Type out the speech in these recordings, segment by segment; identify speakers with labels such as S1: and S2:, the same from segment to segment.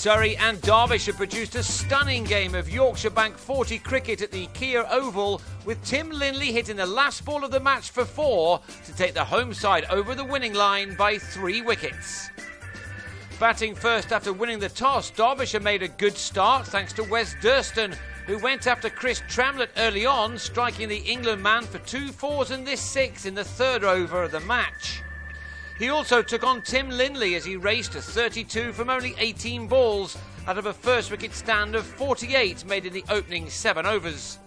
S1: Surrey and Derbyshire produced a stunning game of Yorkshire Bank 40 cricket at the Kia Oval, with Tim Linley hitting the last ball of the match for 4 to take the home side over the winning line by 3 wickets. Batting first after winning the toss, Derbyshire made a good start thanks to Wes Durston, who went after Chris Tremlett early on, striking the England man for 2 fours and this 6 in the 3rd over of the match. He also took on Tim Linley as he raced to 32 from only 18 balls out of a first wicket stand of 48 made in the opening 7 overs.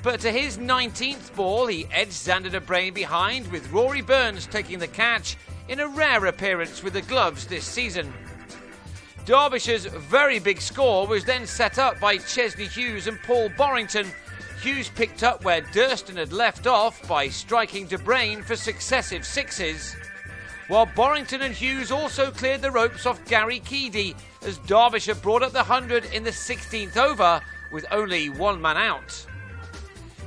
S1: But to his 19th ball, he edged Xander de Brain behind, with Rory Burns taking the catch in a rare appearance with the gloves this season. Derbyshire's very big score was then set up by Chesney Hughes and Paul Borrington. Hughes picked up where Durston had left off by striking de Brain for successive 6s, while Borrington and Hughes also cleared the ropes off Gary Keady as Derbyshire brought up the 100 in the 16th over with only 1 man out.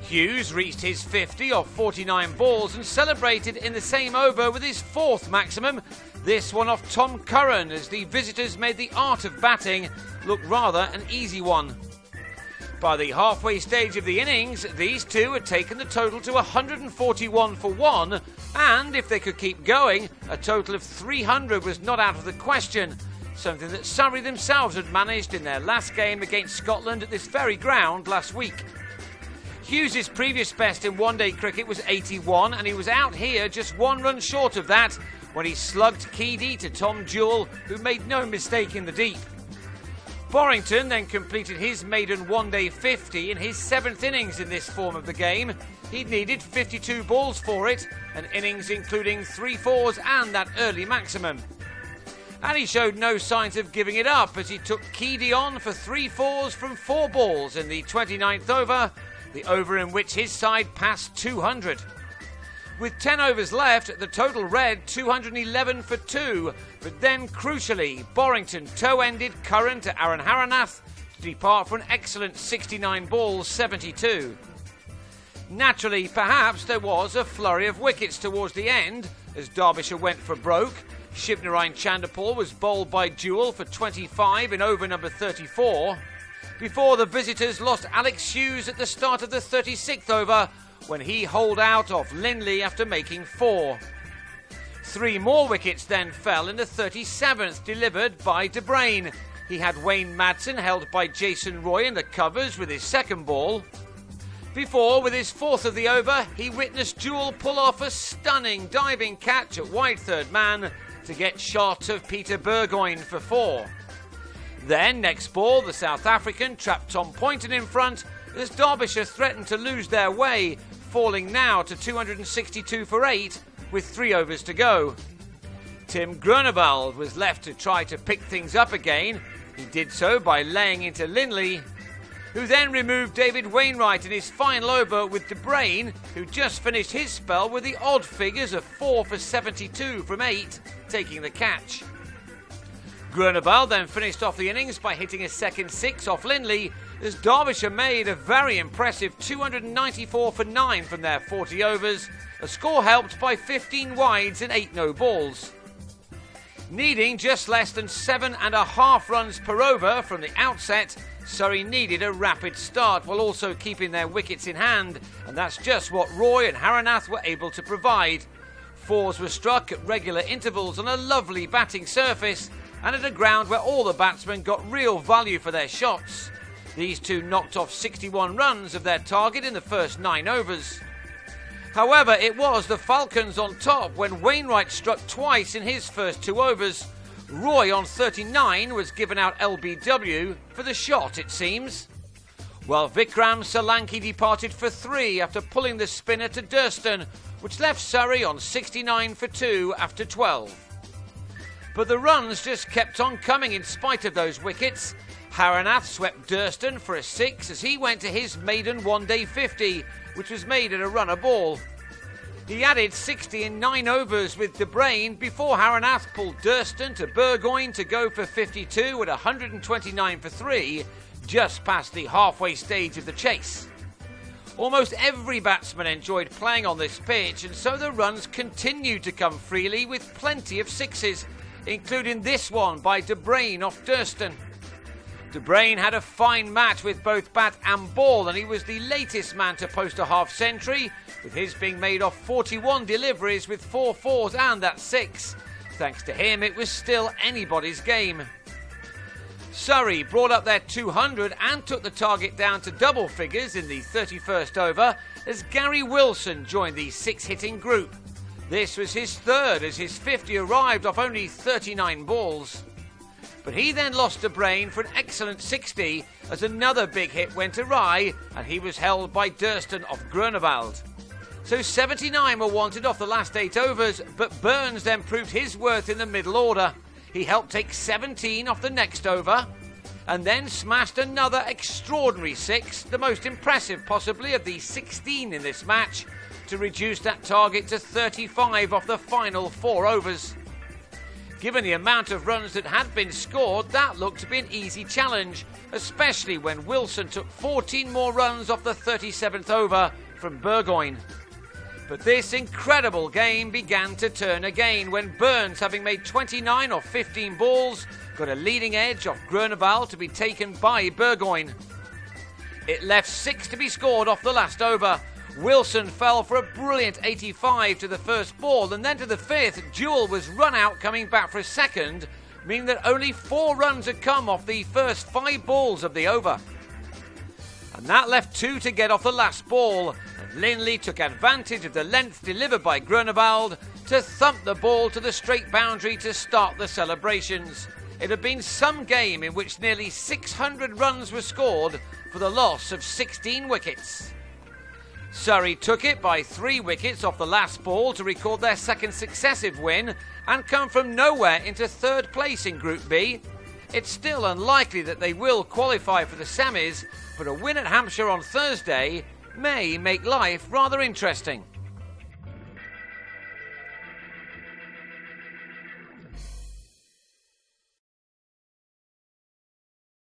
S1: Hughes reached his 50 off 49 balls and celebrated in the same over with his 4th maximum, this one off Tom Curran, as the visitors made the art of batting look rather an easy one. By the halfway stage of the innings, these two had taken the total to 141 for 1, and if they could keep going, a total of 300 was not out of the question, something that Surrey themselves had managed in their last game against Scotland at this very ground last week. Hughes' previous best in one-day cricket was 81, and he was out here just 1 run short of that when he slugged Keady to Tom Jewell, who made no mistake in the deep. Borrington then completed his maiden one-day 50 in his 7th innings in this form of the game. He'd needed 52 balls for it, an innings including 3 fours and that early maximum. And he showed no signs of giving it up as he took Keady on for 3 fours from 4 balls in the 29th over, the over in which his side passed 200. With 10 overs left, the total read 211 for 2, but then crucially, Borrington toe-ended Curran to Aaron Haranath to depart for an excellent 69 balls 72. Naturally, perhaps there was a flurry of wickets towards the end as Derbyshire went for broke. Shivnarine Chanderpaul was bowled by Jewell for 25 in over number 34, before the visitors lost Alex Hughes at the start of the 36th over, when he holed out off Linley after making 4. 3 more wickets then fell in the 37th, delivered by de Brain. He had Wayne Madsen held by Jason Roy in the covers with his 2nd ball, before, with his 4th of the over, he witnessed Jewell pull off a stunning diving catch at wide 3rd man to get shot of Peter Burgoyne for 4. Then, next ball, the South African trapped Tom Poynton in front as Derbyshire threatened to lose their way, falling now to 262 for 8 with 3 overs to go. Tim Groenewald was left to try to pick things up again. He did so by laying into Linley, who then removed David Wainwright in his final over with de Brain, who just finished his spell with the odd figures of 4 for 72 from 8, taking the catch. Groenewald then finished off the innings by hitting a second 6 off Linley, as Derbyshire made a very impressive 294 for 9 from their 40 overs, a score helped by 15 wides and 8 no balls. Needing just less than 7.5 runs per over from the outset, Surrey needed a rapid start while also keeping their wickets in hand, and that's just what Roy and Haranath were able to provide. 4s were struck at regular intervals on a lovely batting surface and at a ground where all the batsmen got real value for their shots. These two knocked off 61 runs of their target in the first 9 overs. However, it was the Falcons on top when Wainwright struck twice in his first 2 overs. Roy on 39 was given out LBW for the shot, it seems. While Vikram Solanki departed for 3 after pulling the spinner to Durston, which left Surrey on 69 for 2 after 12. But the runs just kept on coming in spite of those wickets. Haranath swept Durston for a 6 as he went to his maiden one-day 50, which was made at a run a ball. He added 60 in 9 overs with de Brain before Haranath pulled Durston to Burgoyne to go for 52 at 129 for 3, just past the halfway stage of the chase. Almost every batsman enjoyed playing on this pitch, and so the runs continued to come freely with plenty of 6s, including this one by De Bruyne off Durston. De Bruyne had a fine match with both bat and ball, and he was the latest man to post a half-century, with his being made off 41 deliveries with 4 fours and that 6. Thanks to him, it was still anybody's game. Surrey brought up their 200 and took the target down to double figures in the 31st over as Gary Wilson joined the 6-hitting group. This was his third, as his 50 arrived off only 39 balls. But he then lost De Bruyne for an excellent 60 as another big hit went awry and he was held by Durston off Grunewald. So 79 were wanted off the last 8 overs, but Burns then proved his worth in the middle order. He helped take 17 off the next over and then smashed another extraordinary 6, the most impressive possibly of the 16 in this match, to reduce that target to 35 off the final 4 overs. Given the amount of runs that had been scored, that looked to be an easy challenge, especially when Wilson took 14 more runs off the 37th over from Burgoyne. But this incredible game began to turn again when Burns, having made 29 off 15 balls, got a leading edge off Grunewald to be taken by Burgoyne. It left 6 to be scored off the last over. Wilson fell for a brilliant 85 to the first ball, and then to the 5th, Jewell was run out coming back for a second, meaning that only 4 runs had come off the first 5 balls of the over. And that left 2 to get off the last ball, and Linley took advantage of the length delivered by Grunewald to thump the ball to the straight boundary to start the celebrations. It had been some game in which nearly 600 runs were scored for the loss of 16 wickets. Surrey took it by 3 wickets off the last ball to record their second successive win and come from nowhere into 3rd place in Group B. It's still unlikely that they will qualify for the semis, but a win at Hampshire on Thursday may make life rather interesting.